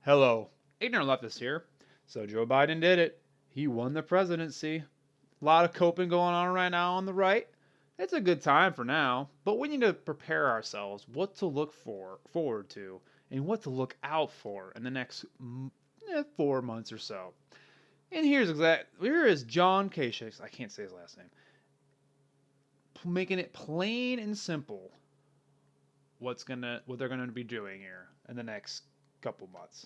Hello, ignorant leftist here. So Joe Biden did it. He won the presidency. A lot of coping going on right now on the right. It's a good time for now, but we need to prepare ourselves what to look forward to and what to look out for in the next 4 months or so. And here is John Kasich. I can't say his last name. Making it plain and simple what they're gonna be doing here in the next couple months.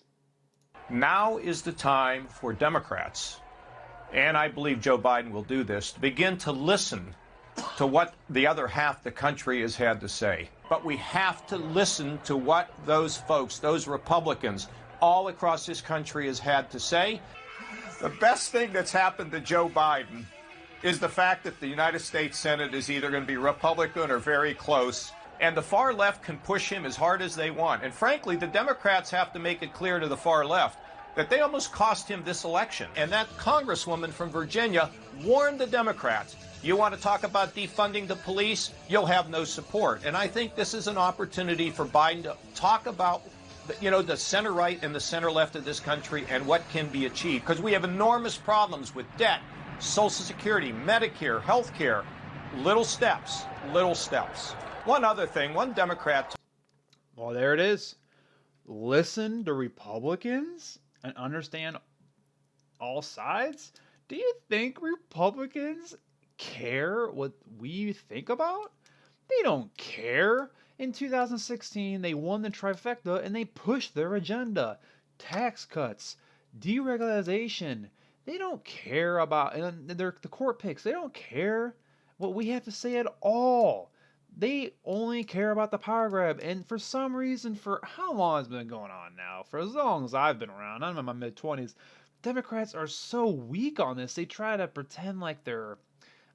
Now is the time for Democrats, and I believe Joe Biden will do this, to begin to listen to what the other half of the country has had to say. But we have to listen to what those folks, those Republicans all across this country has had to say. The best thing that's happened to Joe Biden is the fact that the United States Senate is either going to be Republican or very close. And the far left can push him as hard as they want. And frankly, the Democrats have to make it clear to the far left that they almost cost him this election. And that congresswoman from Virginia warned the Democrats, you want to talk about defunding the police, you'll have no support. And I think this is an opportunity for Biden to talk about the center right and the center left of this country and what can be achieved. Because we have enormous problems with debt, Social Security, Medicare, health care. Little steps, little steps. One other thing, one Democrat. Well, there it is. Listen to Republicans and understand all sides. Do you think Republicans care what we think about? They don't care. In 2016, they won the trifecta and they pushed their agenda. Tax cuts, deregulation. They don't care about, and the court picks, they don't care what we have to say at all. They only care about the power grab. And for some reason, for how long it's been going on now, for as long as I've been around, I'm in my mid 20s, Democrats are so weak on this. They try to pretend like they're,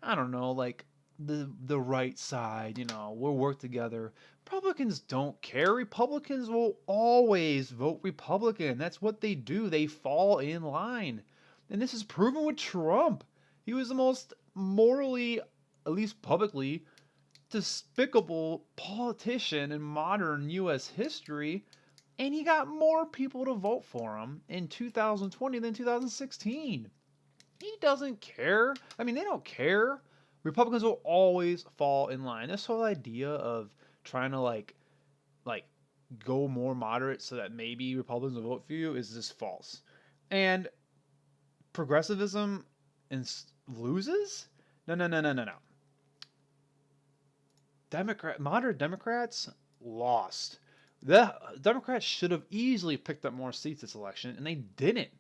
I don't know, like the right side, we'll work together. Republicans don't care. Republicans will always vote Republican. That's what they do. They fall in line. And this is proven with Trump. He was the most morally, at least publicly, despicable politician in modern U.S. history, and he got more people to vote for him in 2020 than 2016. He doesn't care. I mean, they don't care. Republicans will always fall in line. This whole idea of trying to like go more moderate so that maybe Republicans will vote for you is just false. And progressivism loses? No, no, no, no, no, no. Moderate Democrats lost. The Democrats should have easily picked up more seats this election, and they didn't.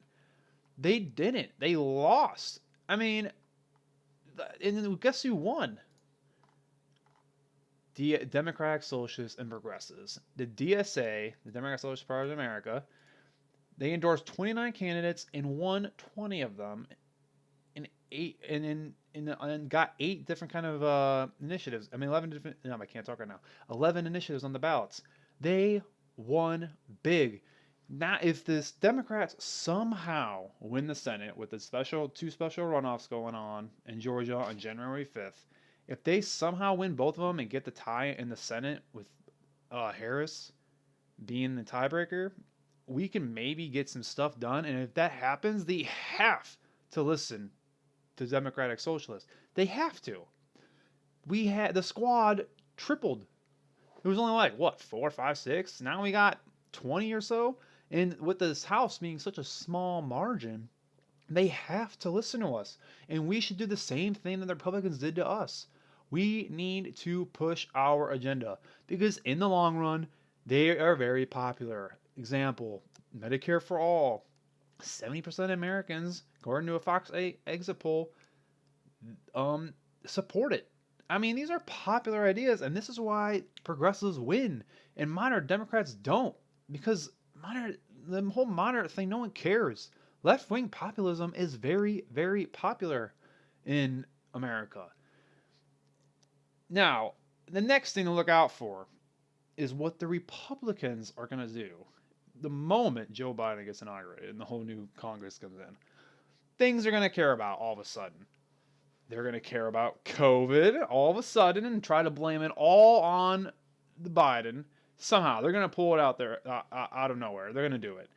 They didn't. They lost. I mean, and guess who won? Democratic Socialists and Progressives. The DSA, the Democratic Socialist Party of America, they endorsed 29 candidates and won 20 of them, and got 8 different kind of initiatives. I mean, 11 different. No, I can't talk right now. 11 initiatives on the ballots. They won big. Now, if this Democrats somehow win the Senate with the two special runoffs going on in Georgia on January 5th, if they somehow win both of them and get the tie in the Senate with Harris being the tiebreaker, we can maybe get some stuff done. And if that happens, they have to listen to Democratic Socialists. They have to. We had the squad tripled. It was only like what 4, 5, 6. Now we got 20 or so. And with this House being such a small margin, they have to listen to us. And we should do the same thing that the Republicans did to us. We need to push our agenda because in the long run, they are very popular. Example, Medicare for all. 70% of Americans, according to a Fox exit poll, support it. I mean, these are popular ideas, and this is why progressives win and moderate Democrats don't. Because the whole moderate thing, no one cares. Left-wing populism is very, very popular in America. Now, the next thing to look out for is what the Republicans are going to do the moment Joe Biden gets inaugurated and the whole new Congress comes in. Things they're going to care about all of a sudden. They're going to care about COVID all of a sudden and try to blame it all on the Biden. Somehow, they're going to pull it out there out of nowhere. They're going to do it.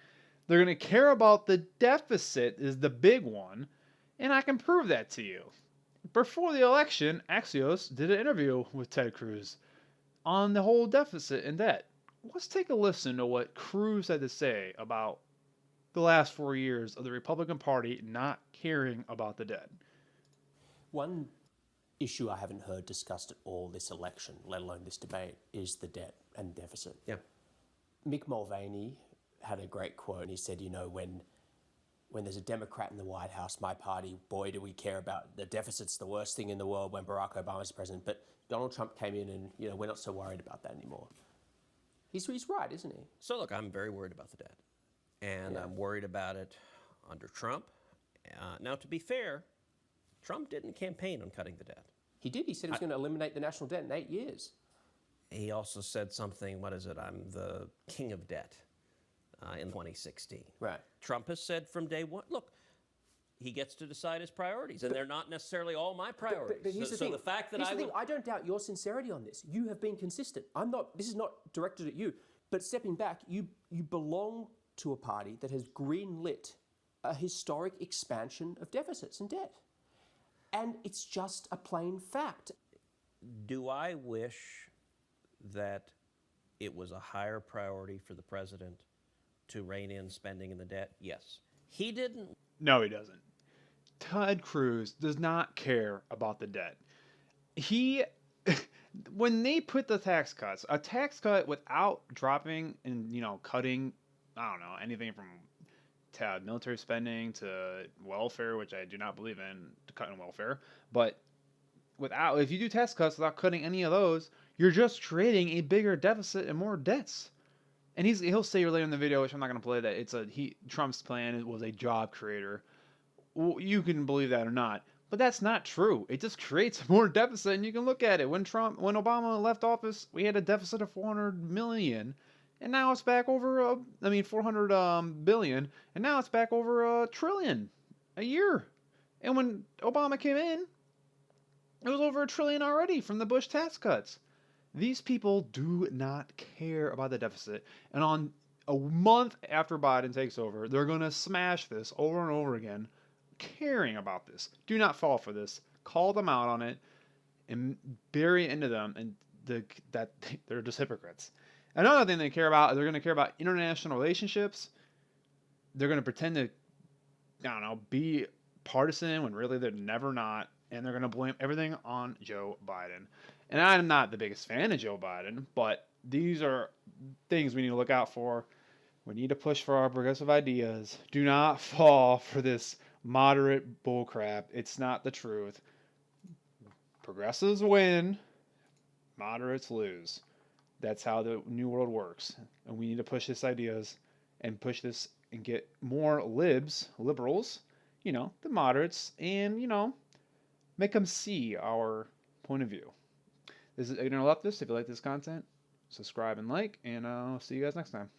They're going to care about the deficit is the big one, and I can prove that to you. Before the election, Axios did an interview with Ted Cruz on the whole deficit and debt. Let's take a listen to what Cruz had to say about the last 4 years of the Republican Party not caring about the debt. One issue I haven't heard discussed at all this election, let alone this debate, is the debt and deficit. Yeah. Mick Mulvaney had a great quote. He said, when there's a Democrat in the White House, my party, boy, do we care about the deficit's the worst thing in the world when Barack Obama's president. But Donald Trump came in and, we're not so worried about that anymore. He's right, isn't he? So look, I'm very worried about the debt. And I'm worried about it under Trump. Now, to be fair, Trump didn't campaign on cutting the debt. He did. He said he was going to eliminate the national debt in 8 years. He also said something, I'm the king of debt in 2016. Right. Trump has said from day one, look, he gets to decide his priorities, and they're not necessarily all my priorities. But here's the thing. The fact that I don't doubt your sincerity on this. You have been consistent. This is not directed at you. But stepping back, you belong to a party that has greenlit a historic expansion of deficits and debt. And it's just a plain fact. Do I wish that it was a higher priority for the president to rein in spending in the debt? Yes. He didn't. No, he doesn't. Ted Cruz does not care about the debt. When they put the tax cuts, a tax cut without dropping and, cutting, I don't know, anything from military spending to welfare, which I do not believe in, to cutting welfare. But if you do tax cuts without cutting any of those, you're just creating a bigger deficit and more debts. And he'll say later in the video, which I'm not going to play, that Trump's plan was a job creator. Well, you can believe that or not, but that's not true. It just creates more deficit, and you can look at it. When Obama left office, we had a deficit of 400 million, and now it's back over 400 billion, and now it's back over a trillion a year. And when Obama came in, it was over $1 trillion already from the Bush tax cuts. These people do not care about the deficit, and on a month after Biden takes over, they're going to smash this over and over again, caring about this. Do not fall for this. Call them out on it and bury it into them, and that they're just hypocrites. Another thing they care about, they're going to care about international relationships. They're going to pretend to, be partisan when really they're never not, and they're going to blame everything on Joe Biden. And I'm not the biggest fan of Joe Biden, but these are things we need to look out for. We need to push for our progressive ideas. Do not fall for this moderate bullcrap. It's not the truth. Progressives win, moderates lose. That's how the new world works. And we need to push these ideas and push this and get more liberals, the moderates, and, make them see our point of view. This is Ignorant Leftist. If you like this content, subscribe and like, and I'll see you guys next time.